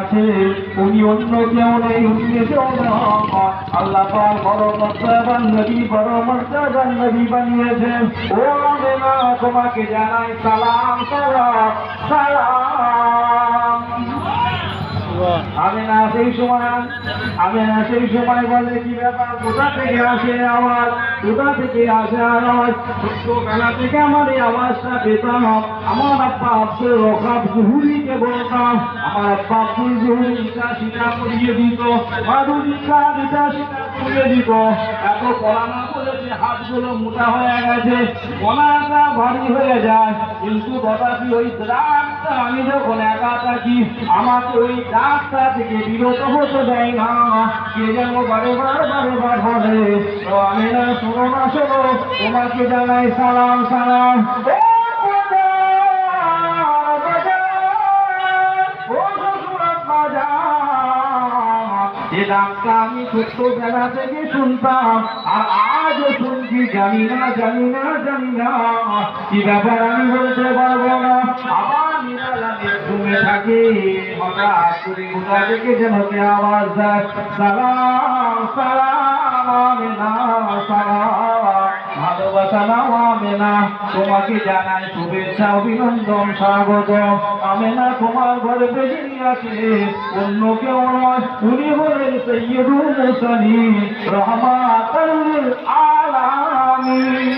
আছে, উনি অন্য কেউ নেই, উনি কেউ না। আল্লাহ পাক বড় মর্যাদাবান নবী, বড় মর্যাদাবান নবী বানিয়েছেন। ও আমেনা, তোমাকে জানাই সালাম সালাম সালাম। আমেনা সেই সময় বলে, কি ব্যাপার, কোথা থেকে আসে আওয়াজ, কোথা থেকে আসে আওয়াজ? ছোট্টবেলা থেকে আমার এই আওয়াজটা পেতাম, আমার আব্বা আব্দুল রকাব জুহুরিকে বলতাম, আমার আব্বা আব্দুল জুহুরি ইটা সেটা করিয়ে দিত, মাদুরিকা ইটা সেটা করিয়ে দিত। এত পড়ানা করেছে, হাতগুলো মোটা হয়ে গেছে, পড়াটা ভারী হয়ে যায়, কিন্তু তথাপি ওই রাগটা আমি যখন একা থাকি, আমাকে ওই রাগটা থেকে বিরত হতে দেয় না। কে যেন বারবার বলে, তো আমি না, শোনো না, শোনো, তোমাকে জানাই সালাম সালাম। যে ডাকটা আমি ছোট্টবেলা থেকে শুনতাম, আর আজও শুনছি, জানি না কি ব্যাপার আমি বলতে পারবো না। আবার নিরালামে ঘুমে থাকি, হঠাৎ করে কোথা থেকে যেন কে আওয়াজ দেয়, সালাম সালাম আমেনা সালাম, ভালোবাসা নাও আমেনা, তোমাকে জানাই শুভেচ্ছা অভিনন্দন স্বাগত। আমেনা, তোমার ঘরে যিনি আছে অন্য কেউ নয়, উনি হলেন সৈয়দুল মুরসালিন, রহমাতুল আলামিন।